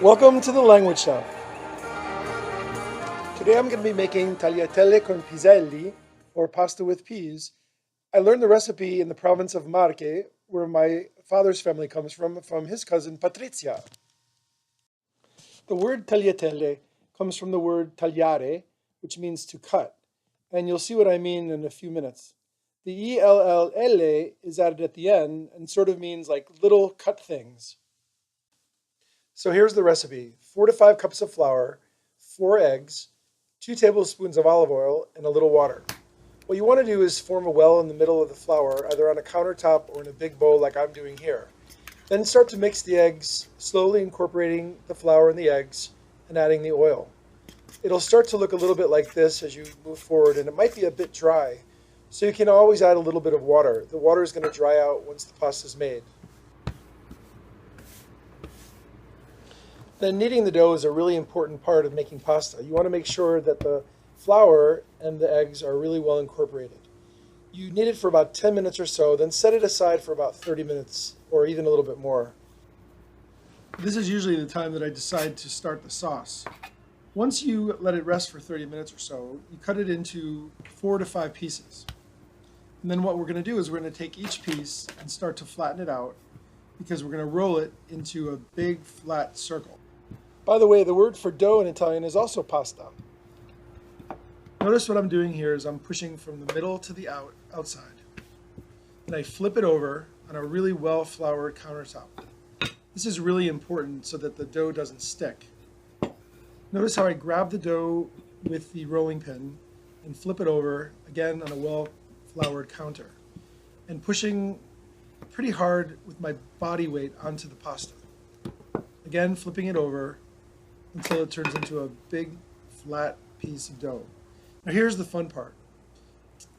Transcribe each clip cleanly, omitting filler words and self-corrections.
Welcome to the Language Shop. Today I'm going to be making tagliatelle con piselli, or pasta with peas. I learned the recipe in the province of Marche, where my father's family comes from his cousin Patrizia. The word tagliatelle comes from the word tagliare, which means to cut, and you'll see what I mean in a few minutes. The ELLL is added at the end and sort of means like little cut things. So here's the recipe: 4 to 5 cups of flour, 4 eggs, 2 tablespoons of olive oil, and a little water. What you want to do is form a well in the middle of the flour, either on a countertop or in a big bowl like I'm doing here. Then start to mix the eggs, slowly incorporating the flour and the eggs and adding the oil. It'll start to look a little bit like this as you move forward, and it might be a bit dry, so you can always add a little bit of water. The water is going to dry out once the pasta is made. Then kneading the dough is a really important part of making pasta. You want to make sure that the flour and the eggs are really well incorporated. You knead it for about 10 minutes or so, then set it aside for about 30 minutes or even a little bit more. This is usually the time that I decide to start the sauce. Once you let it rest for 30 minutes or so, you cut it into 4 to 5 pieces. And then what we're going to do is we're going to take each piece and start to flatten it out, because we're going to roll it into a big flat circle. By the way, the word for dough in Italian is also pasta. Notice what I'm doing here is I'm pushing from the middle to the outside. And I flip it over on a really well-floured countertop. This is really important so that the dough doesn't stick. Notice how I grab the dough with the rolling pin and flip it over, again on a well-floured counter, and pushing pretty hard with my body weight onto the pasta. Again, flipping it over until it turns into a big flat piece of dough. Now here's the fun part.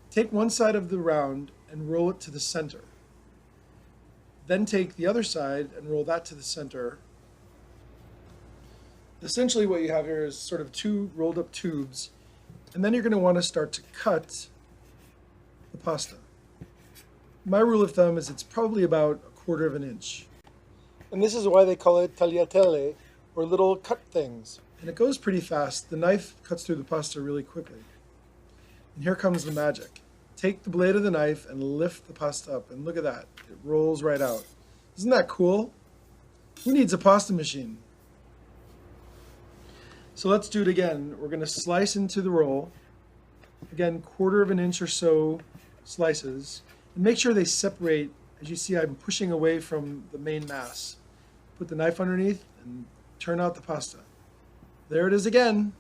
Take one side of the round and roll it to the center. Then take the other side and roll that to the center. Essentially what you have here is sort of 2 rolled up tubes, and then you're going to want to start to cut the pasta. My rule of thumb is it's probably about 1/4 of an inch. And this is why they call it tagliatelle, or little cut things. And it goes pretty fast. The knife cuts through the pasta really quickly. And here comes the magic. Take the blade of the knife and lift the pasta up, and look at that. It rolls right out. Isn't that cool? Who needs a pasta machine? So let's do it again. We're going to slice into the roll. Again, 1/4 of an inch or so slices. And make sure they separate. As you see, I'm pushing away from the main mass. Put the knife underneath and turn out the pasta. There it is again.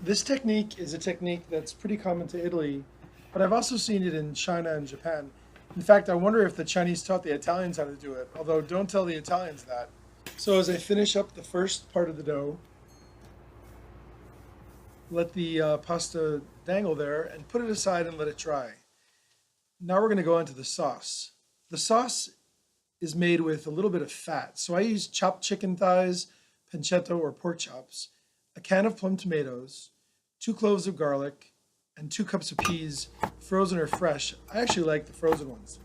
This technique is a technique that's pretty common to Italy, but I've also seen it in China and Japan. In fact, I wonder if the Chinese taught the Italians how to do it, although don't tell the Italians that. So as I finish up the first part of the dough, let the pasta dangle there and put it aside and let it dry. Now we're going to go into the sauce. The sauce is made with a little bit of fat. So I use chopped chicken thighs, pancetta or pork chops, a can of plum tomatoes, 2 cloves of garlic, and 2 cups of peas, frozen or fresh. I actually like the frozen ones.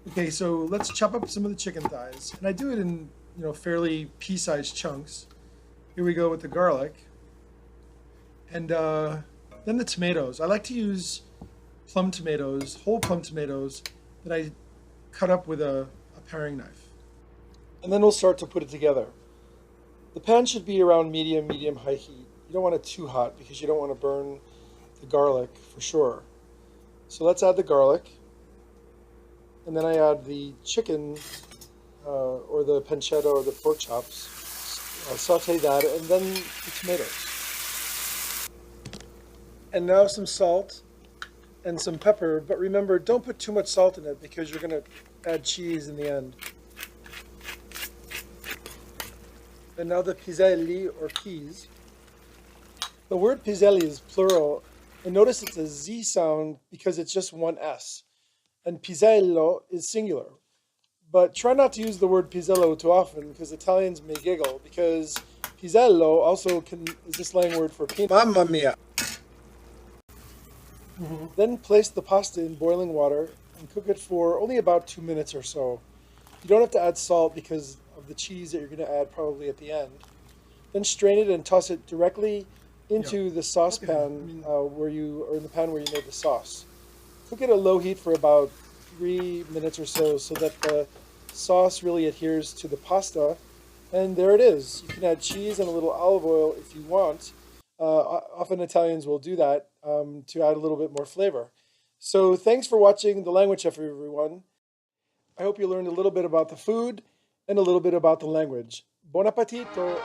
Okay, so let's chop up some of the chicken thighs. And I do it in fairly pea-sized chunks. Here we go with the garlic. And then the tomatoes. I like to use plum tomatoes, whole plum tomatoes, that I cut up with a paring knife. And then we'll start to put it together. The pan should be around medium-high heat. You don't want it too hot because you don't want to burn the garlic for sure. So let's add the garlic. And then I add the chicken or the pancetta or the pork chops. I'll saute that, and then the tomatoes. And now some salt and some pepper, but remember, don't put too much salt in it because you're going to add cheese in the end. And now the piselli, or peas. The word piselli is plural, and notice it's a Z sound because it's just one S. And pisello is singular. But try not to use the word pisello too often because Italians may giggle, because pisello also is the slang word for peanut. Mamma mia! Then place the pasta in boiling water and cook it for only about 2 minutes or so. You don't have to add salt because of the cheese that you're going to add probably at the end. Then strain it and toss it directly Yeah. into the Okay then. I saucepan mean, or in the pan where you made the sauce. Cook it at low heat for about 3 minutes or so that the sauce really adheres to the pasta. And there it is. You can add cheese and a little olive oil if you want. Often Italians will do that to add a little bit more flavor. So thanks for watching The Language Chef, everyone. I hope you learned a little bit about the food and a little bit about the language. Buon appetito!